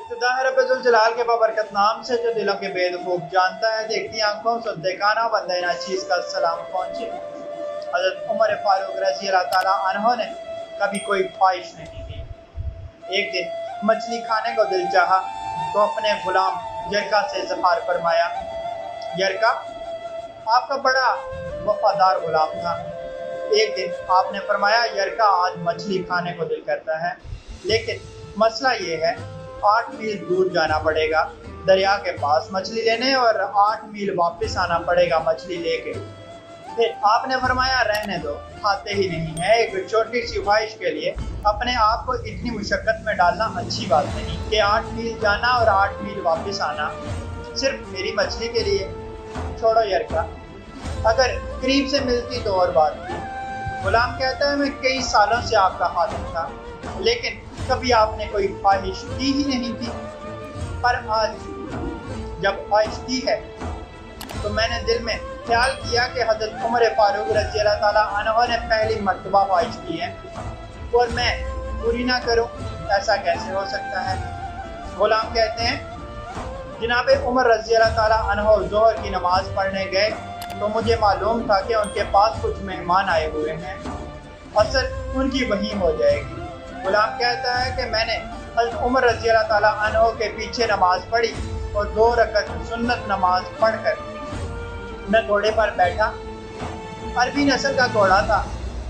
इब्तिदा है रब ज़ुल-जलाल के बाबरकत नाम से जो दिलों के भेद खूब जानता है। देखती आंखों सुनते कानों बंदे नाचीज़ का सलाम पहुँचे। हज़रत उमर फारूक रज़ी अल्लाह ताला अन्हो ने कभी कोई ख्वाहिश नहीं की। एक दिन मछली खाने को दिल चाहा तो अपने गुलाम यरका से इज़हार फरमाया। यरका आपका बड़ा वफादार गुलाम था। एक दिन आपने फरमाया, यरका आज मछली खाने को दिल करता है, लेकिन मसला ये है 8 मील दूर जाना पड़ेगा दरिया के पास मछली लेने और 8 मील वापस आना पड़ेगा मछली लेके। फिर आपने फरमाया, रहने दो, खाते ही नहीं है। एक छोटी सी ख्वाहिश के लिए अपने आप को इतनी मुशक्क़त में डालना अच्छी बात नहीं कि 8 मील जाना और 8 मील वापस आना सिर्फ मेरी मछली के लिए। छोड़ो यरका, अगर करीब से मिलती तो और बात थी। गुलाम कहता है, मैं कई सालों से आपका खातिन था, लेकिन कभी आपने कोई ख्वाहिश की ही नहीं थी। पर आज जब ख्वाहिश की है तो मैंने दिल में ख्याल किया कि हज़रत उमर फारूक रज़ी अल्लाह ताला अन्हो ने पहली मर्तबा ख्वाहिश की है और मैं पूरी ना करूं, ऐसा कैसे हो सकता है। गुलाम कहते हैं, जनाब उमर रज़ी अल्लाह ताला अन्हो ज़ोहर की नमाज़ पढ़ने गए तो मुझे मालूम था कि उनके पास कुछ मेहमान आए हुए हैं, असर उनकी वहीं हो जाएगी। गुलाम कहता है कि मैंने हज़रत उमर रज़ी अल्लाह ताला अन्हो के पीछे नमाज़ पढ़ी और 2 रकअत सुन्नत नमाज पढ़कर मैं घोड़े पर बैठा। अरबी नस्ल का घोड़ा था,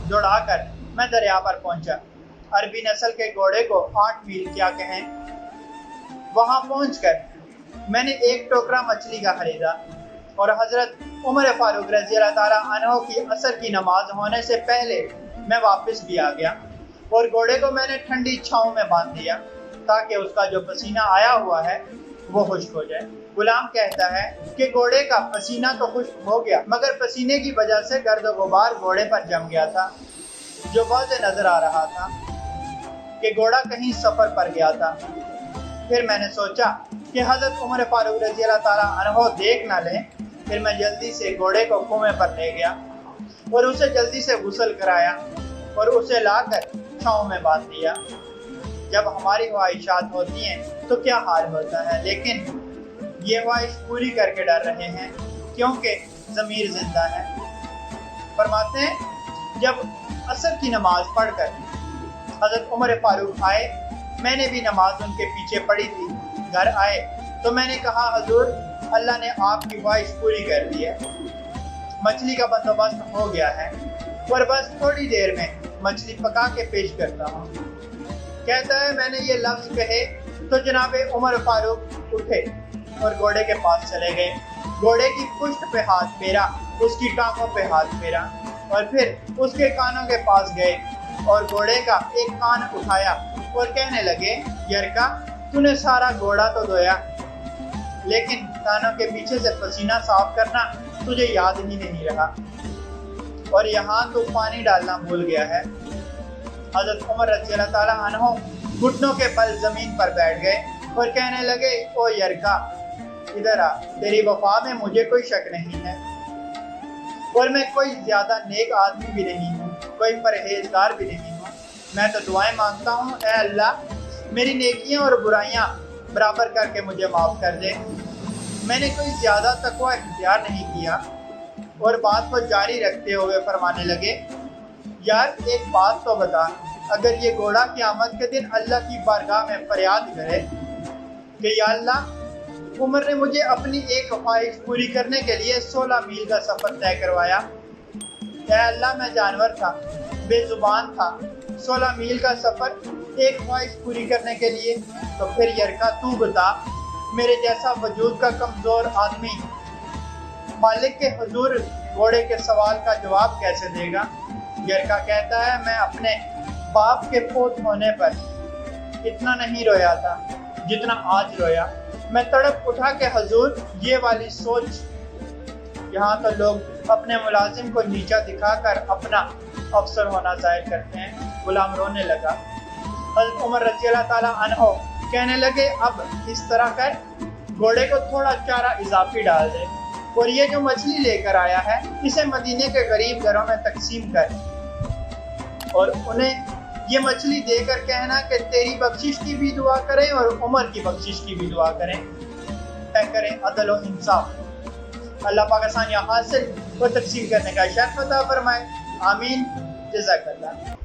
दौड़ाकर मैं दरिया पर पहुंचा। अरबी नस्ल के घोड़े को 8 मील क्या कहें। वहां पहुंचकर मैंने एक टोकरा मछली का खरीदा और हज़रत उमर फारूक रज़ी अल्लाह ताला अन्हो की असर की नमाज होने से पहले मैं वापस भी आ गया और घोड़े को मैंने ठंडी छाँव में बांध दिया ताकि उसका जो पसीना आया हुआ है वो खुश्क हो जाए। गुलाम कहता है कि घोड़े का पसीना तो खुश्क हो गया, मगर पसीने की वजह से गर्द गुबार घोड़े पर जम गया था, जो वाज़ेह नजर आ रहा था कि घोड़ा कहीं सफर पर गया था। फिर मैंने सोचा कि हज़रत उमर फारूक रज़ी अल्लाह ताला अन्हो देख ना लें। फिर मैं जल्दी से घोड़े को कुएं पर ले गया और उसे जल्दी से गुस्ल कराया और उसे लाकर छाँव में बांध दिया। जब हमारी ख्वाहिशात होती हैं तो क्या हाल होता है, लेकिन ये ख्वाहिश पूरी करके डर रहे हैं क्योंकि ज़मीर जिंदा है। फरमाते हैं, जब असर की नमाज पढ़कर हज़रत उमर फारूक आए, मैंने भी नमाज उनके पीछे पढ़ी थी। घर आए तो मैंने कहा, हजूर अल्लाह ने आपकी ख्वाहिश पूरी कर दी है, मछली का बंदोबस्त हो गया है और बस थोड़ी देर में मछली पका के पेश करता हूँ। कहता है, मैंने ये लफ्ज़ कहे तो जनाब उमर फारूक उठे और घोड़े के पास चले गए। घोड़े की पुश्त पे हाथ फेरा, उसकी टांगों पे हाथ फेरा और फिर उसके कानों के पास गए और घोड़े का एक कान उठाया और कहने लगे, यरका तूने सारा घोड़ा तो धोया, लेकिन कानों के पीछे से पसीना साफ करना तुझे याद ही नहीं रहा और यहाँ तो पानी डालना भूल गया है। हज़रत उमर रज़ी अल्लाह ताला अन्हो घुटनों के बल ज़मीन पर बैठ गए और कहने लगे, ओ यरका इधर आ, तेरी वफा में मुझे कोई शक नहीं है और मैं कोई ज़्यादा नेक आदमी भी नहीं हूँ, कोई परहेजगार भी नहीं हूँ। मैं तो दुआएं मांगता हूँ, ऐ अल्लाह मेरी नेकियाँ और बुराइयाँ बराबर करके मुझे माफ़ कर दे। मैंने कोई ज़्यादा तकवा इख्तियार नहीं किया। और बात को जारी रखते हुए फरमाने लगे, यार एक बात तो बता, अगर ये घोड़ा क़यामत के दिन अल्लाह की बारगाह में फरियाद करे कि या अल्लाह उमर ने मुझे अपनी एक ख्वाहिश पूरी करने के लिए 16 मील का सफ़र तय करवाया, या अल्लाह मैं जानवर था, बेजुबान था, 16 मील का सफ़र एक ख्वाहिश पूरी करने के लिए, तो फिर यरका तू बता, मेरे जैसा वजूद का कमज़ोर आदमी मालिक के हुजूर घोड़े के सवाल का जवाब कैसे देगा। यरका कहता है, मैं अपने बाप के फोत होने पर इतना नहीं रोया था जितना आज रोया। मैं तड़प उठा के हजूर ये वाली सोच, यहाँ तो लोग अपने मुलाजिम को नीचा दिखाकर अपना अफसर होना जाहिर करते हैं। गुलाम रोने लगा। हज़रत उमर रज़ी अल्लाह ताला अन्हो कहने लगे, अब इस तरह कर, घोड़े को थोड़ा चारा इजाफी डाल दे और ये जो मछली लेकर आया है इसे मदीने के गरीब घरों में तकसीम कर और उन्हें یہ مچھلی دے کر کہنا کہ تیری بخشش کی بھی دعا کریں اور عمر کی بخشش کی بھی دعا کریں، طے کریں عدل و انصاف۔ اللہ پاک آسانیاں حاصل و تقسیم کرنے کا شرف عطا فرمائے، آمین، جزاک اللہ۔